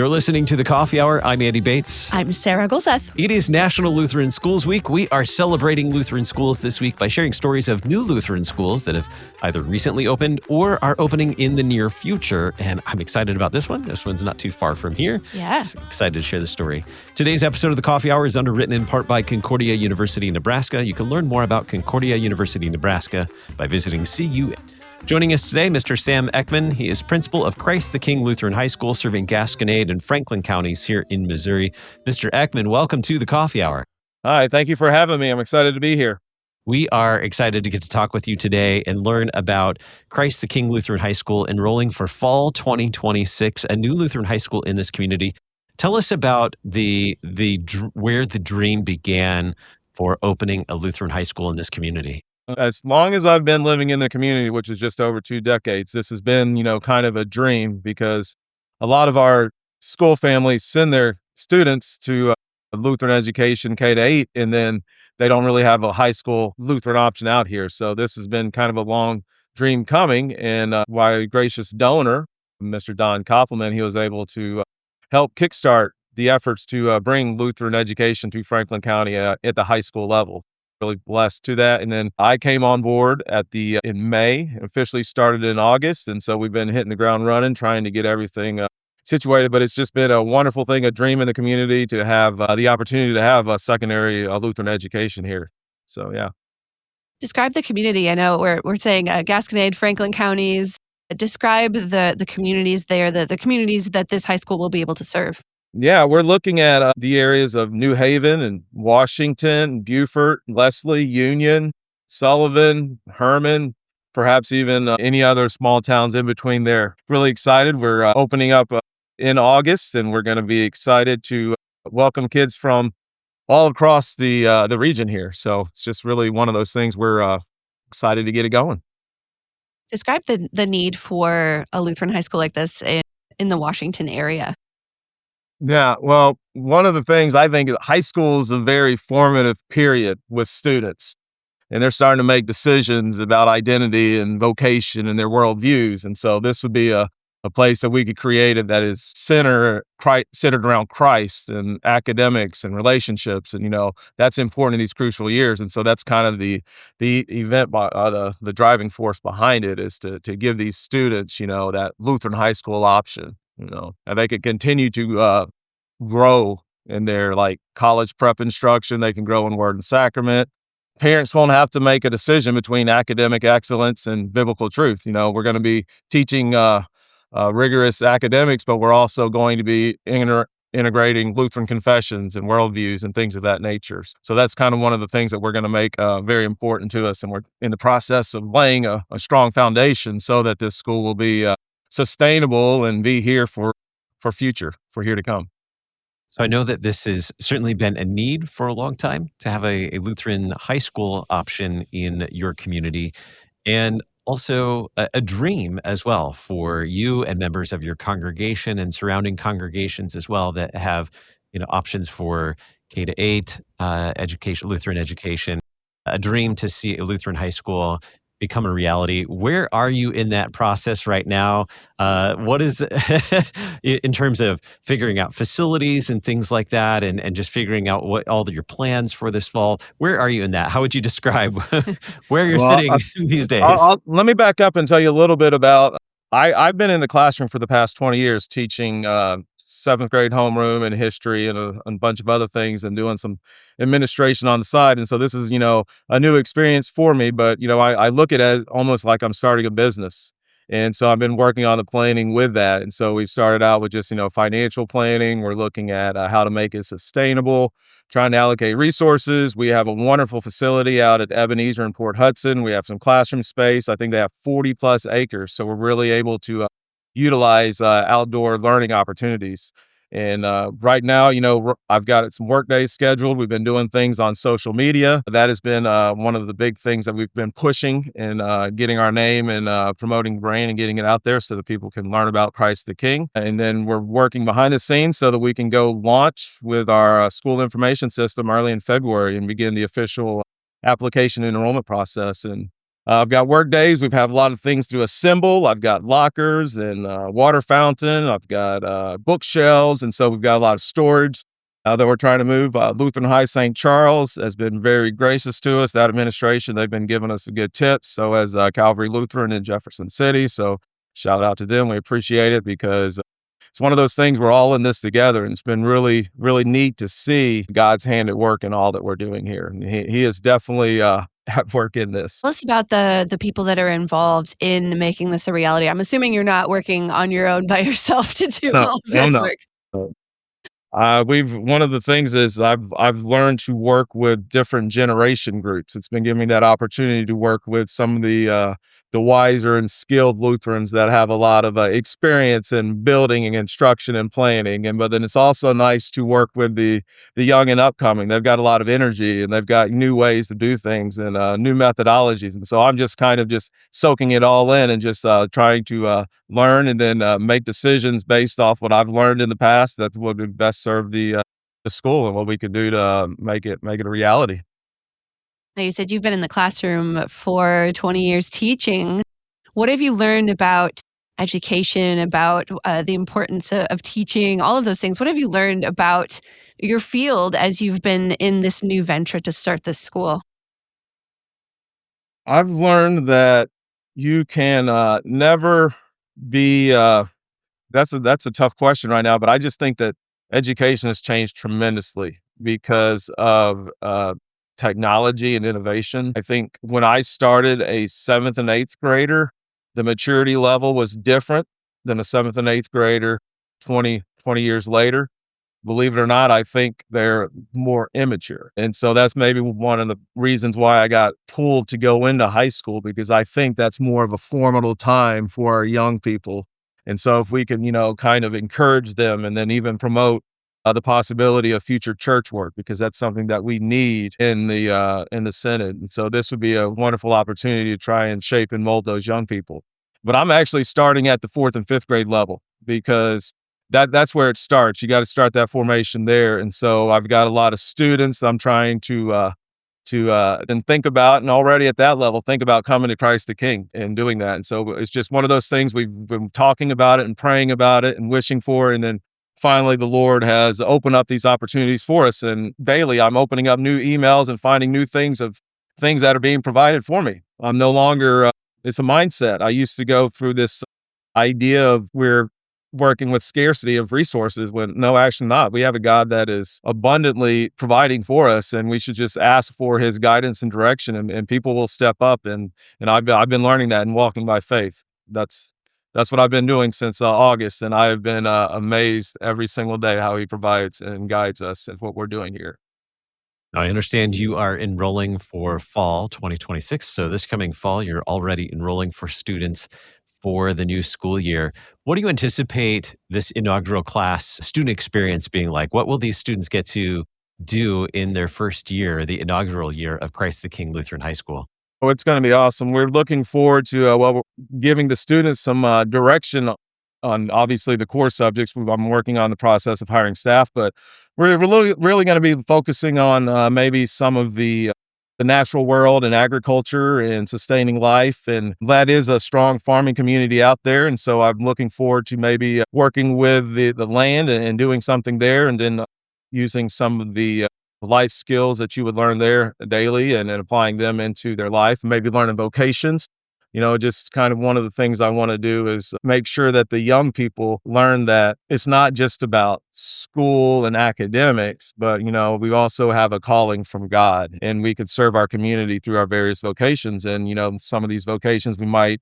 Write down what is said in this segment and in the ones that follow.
You're listening to The Coffee Hour. I'm Andy Bates. I'm Sarah Golseth. It is National Lutheran Schools Week. We are celebrating Lutheran schools this week by sharing stories of new Lutheran schools that have either recently opened or are opening in the near future. And I'm excited about this one. This one's not too far from here. Yeah. Excited to share the story. Today's episode of The Coffee Hour is underwritten in part by Concordia University, Nebraska. You can learn more about Concordia University, Nebraska by visiting CU. Joining us today, Mr. Sam Eckman. He is principal of Christ the King Lutheran High School, serving Gasconade and Franklin counties here in Missouri. Mr. Eckman, welcome to the Coffee Hour. Hi, thank you for having me. I'm excited to be here. We are excited to get to talk with you today and learn about Christ the King Lutheran High School enrolling for fall 2026, a new Lutheran high school in this community. Tell us about where the dream began for opening a Lutheran high school in this community. As long as I've been living in the community, which is just over 2 decades, this has been, kind of a dream because a lot of our school families send their students to Lutheran education K-8, and then they don't really have a high school Lutheran option out here. So this has been kind of a long dream coming, and by a gracious donor, Mr. Don Koppelman, he was able to help kickstart the efforts to bring Lutheran education to Franklin County at the high school level. Really blessed to that. And then I came on board in May, officially started in August. And so we've been hitting the ground running, trying to get everything situated. But it's just been a wonderful thing, a dream in the community to have the opportunity to have a secondary Lutheran education here. So, yeah. Describe the community. I know we're saying Gasconade, Franklin counties. Describe the communities there, the communities that this high school will be able to serve. Yeah, we're looking at the areas of New Haven and Washington, Beaufort, Leslie, Union, Sullivan, Herman, perhaps even any other small towns in between there. Really excited. We're opening up in August, and we're going to be excited to welcome kids from all across the region here. So it's just really one of those things we're excited to get it going. Describe the need for a Lutheran high school like this in the Washington area. Yeah, well, one of the things I think high school is a very formative period with students, and they're starting to make decisions about identity and vocation and their worldviews. And so this would be a place that we could create that is centered around Christ and academics and relationships. And, that's important in these crucial years. And so that's kind of the event, the driving force behind it is to give these students, that Lutheran high school option. And they could continue to grow in their college prep instruction. They can grow in word and sacrament. Parents won't have to make a decision between academic excellence and biblical truth. We're going to be teaching rigorous academics, but we're also going to be integrating Lutheran confessions and worldviews and things of that nature. So that's kind of one of the things that we're going to make very important to us. And we're in the process of laying a strong foundation so that this school will be sustainable and be here for here to come. So I know that this has certainly been a need for a long time to have a Lutheran high school option in your community, and also a dream as well for you and members of your congregation and surrounding congregations as well that have options for K-8 education, Lutheran education. A dream to see a Lutheran high school become a reality. Where are you in that process right now? What is, in terms of figuring out facilities and things like that, and just figuring out what all your plans for this fall? Where are you in that? How would you describe where you're sitting these days? Let me back up and tell you a little bit about. I've been in the classroom for the past 20 years teaching 7th grade homeroom and history and a bunch of other things and doing some administration on the side. And so this is, a new experience for me, but, I look at it almost like I'm starting a business. And so I've been working on the planning with that. And so we started out with just, financial planning. We're looking at how to make it sustainable, trying to allocate resources. We have a wonderful facility out at Ebenezer and Port Hudson. We have some classroom space. I think they have 40 plus acres. So we're really able to utilize outdoor learning opportunities. And right now, I've got some work days scheduled. We've been doing things on social media. That has been one of the big things that we've been pushing and getting our name and promoting the brand and getting it out there so that people can learn about Christ the King. And then we're working behind the scenes so that we can go launch with our school information system early in February and begin the official application and enrollment process. And I've got work days. We've have a lot of things to assemble. I've got lockers and water fountain. I've got bookshelves, and so we've got a lot of storage that we're trying to move. Lutheran High St. Charles has been very gracious to us. That administration, they've been giving us good tips. So has Calvary Lutheran in Jefferson City. So shout out to them. We appreciate it because it's one of those things we're all in this together, and it's been really, really neat to see God's hand at work in all that we're doing here. And he is definitely at work in this. Tell us about the people that are involved in making this a reality. I'm assuming you're not working on your own by yourself to do No, all of I'm this not. work. We've one of the things is I've learned to work with different generation groups. It's been giving me that opportunity to work with some of the wiser and skilled Lutherans that have a lot of experience in building and construction and planning. And but then it's also nice to work with the young and upcoming. They've got a lot of energy and they've got new ways to do things and new methodologies. And so I'm just kind of just soaking it all in and just trying to learn and then make decisions based off what I've learned in the past. That would best serve the school and what we could do to make it a reality. Now, you said you've been in the classroom for 20 years teaching. What have you learned about education, about the importance of teaching, all of those things? What have you learned about your field as you've been in this new venture to start this school? I've learned that you can never be. That's a tough question right now, but I just think that education has changed tremendously because of technology and innovation. I think when I started a seventh and eighth grader, the maturity level was different than a seventh and eighth grader 20 years later. Believe it or not, I think they're more immature. And so that's maybe one of the reasons why I got pulled to go into high school, because I think that's more of a formidable time for our young people. And so if we can, kind of encourage them and then even promote the possibility of future church work, because that's something that we need in the Synod. And so this would be a wonderful opportunity to try and shape and mold those young people. But I'm actually starting at the fourth and fifth grade level because that's where it starts. You got to start that formation there. And so I've got a lot of students I'm trying to and think about, and already at that level, think about coming to Christ the King and doing that. And so it's just one of those things we've been talking about it and praying about it and wishing for. And then finally, the Lord has opened up these opportunities for us. And daily, I'm opening up new emails and finding new things of things that are being provided for me. I'm no longer, it's a mindset. I used to go through this idea of we're working with scarcity of resources when no, actually not. We have a God that is abundantly providing for us, and we should just ask for his guidance and direction, and people will step up. And I've been learning that and walking by faith. That's what I've been doing since August, and I have been amazed every single day how he provides and guides us in what we're doing here. Now, I understand you are enrolling for fall 2026. So this coming fall, you're already enrolling for students for the new school year. What do you anticipate this inaugural class student experience being like? What will these students get to do in their first year, the inaugural year of Christ the King Lutheran High School? Oh, it's going to be awesome. We're looking forward to giving the students some direction on obviously the core subjects. I'm working on the process of hiring staff, but we're really going to be focusing on maybe some of the natural world and agriculture and sustaining life. And that is a strong farming community out there. And so I'm looking forward to maybe working with the land and doing something there, and then using some of the life skills that you would learn there daily and applying them into their life, and maybe learning vocations. Just kind of one of the things I want to do is make sure that the young people learn that it's not just about school and academics, but, we also have a calling from God, and we could serve our community through our various vocations. And, some of these vocations we might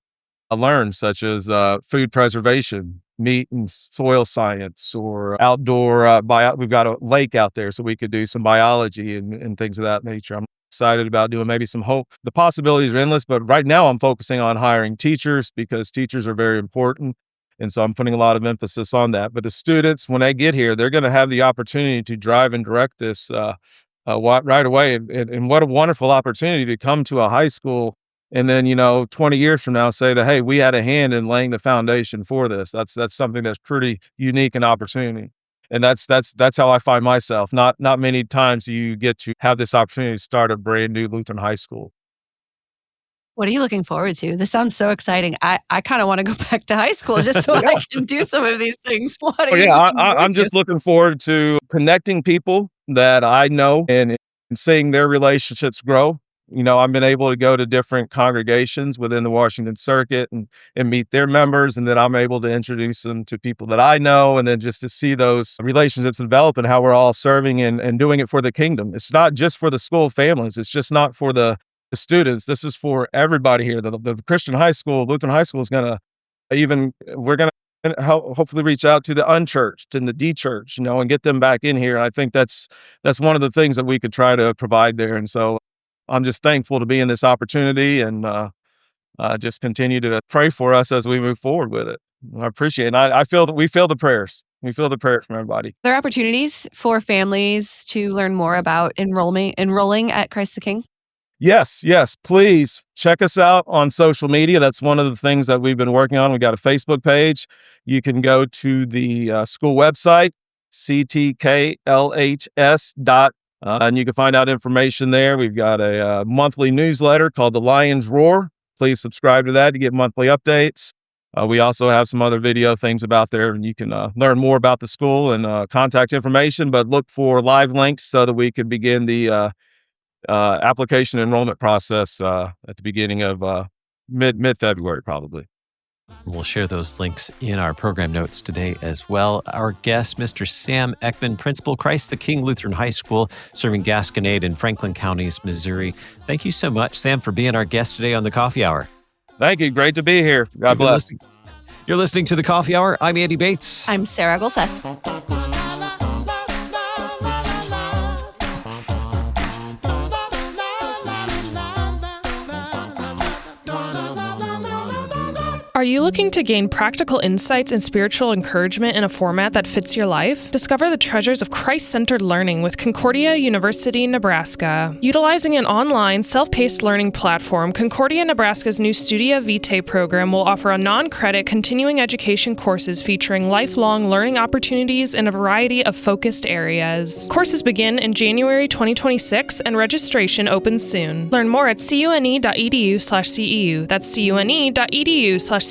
learn, such as food preservation, meat and soil science, or outdoor we've got a lake out there, so we could do some biology and things of that nature. I'm excited about doing maybe some hope. The possibilities are endless, but right now I'm focusing on hiring teachers because teachers are very important. And so I'm putting a lot of emphasis on that. But the students, when they get here, they're going to have the opportunity to drive and direct this right away. And what a wonderful opportunity to come to a high school and then, 20 years from now, say that, hey, we had a hand in laying the foundation for this. That's something that's pretty unique and opportunity. And that's how I find myself. Not many times do you get to have this opportunity to start a brand new Lutheran high school. What are you looking forward to? This sounds so exciting. I kind of want to go back to high school just so I can do some of these things. What are Oh, you yeah, looking forward I'm to? just looking forward to connecting people that I know and seeing their relationships grow. I've been able to go to different congregations within the Washington Circuit and meet their members, and then I'm able to introduce them to people that I know, and then just to see those relationships develop and how we're all serving and doing it for the kingdom. It's not just for the school families. It's just not for the students. This is for everybody here. The Christian high school, Lutheran high school is we're going to hopefully reach out to the unchurched and the de-church, and get them back in here. And I think that's one of the things that we could try to provide there. And so I'm just thankful to be in this opportunity, and just continue to pray for us as we move forward with it. I appreciate it. And I feel that we feel the prayers. We feel the prayers from everybody. Are there opportunities for families to learn more about enrolling at Christ the King? Yes. Please check us out on social media. That's one of the things that we've been working on. We got a Facebook page. You can go to the school website, ctklhs. And you can find out information there. We've got a monthly newsletter called The Lion's Roar. Please subscribe to that to get monthly updates. We also have some other video things about there, and you can learn more about the school and contact information, but look for live links so that we can begin the application enrollment process at the beginning of mid-February, probably. We'll share those links in our program notes today as well. Our guest, Mr. Sam Eckman, Principal, Christ the King Lutheran High School, serving Gasconade in Franklin counties, Missouri. Thank you so much, Sam, for being our guest today on the Coffee Hour. Thank you. Great to be here. God bless. You're listening to the Coffee Hour. I'm Andy Bates. I'm Sarah Golseth. Are you looking to gain practical insights and spiritual encouragement in a format that fits your life? Discover the treasures of Christ-centered learning with Concordia University, Nebraska. Utilizing an online, self-paced learning platform, Concordia Nebraska's new Studia Vitae program will offer a non-credit continuing education courses featuring lifelong learning opportunities in a variety of focused areas. Courses begin in January 2026 and registration opens soon. Learn more at cune.edu/CEU. That's cune.edu/CEU.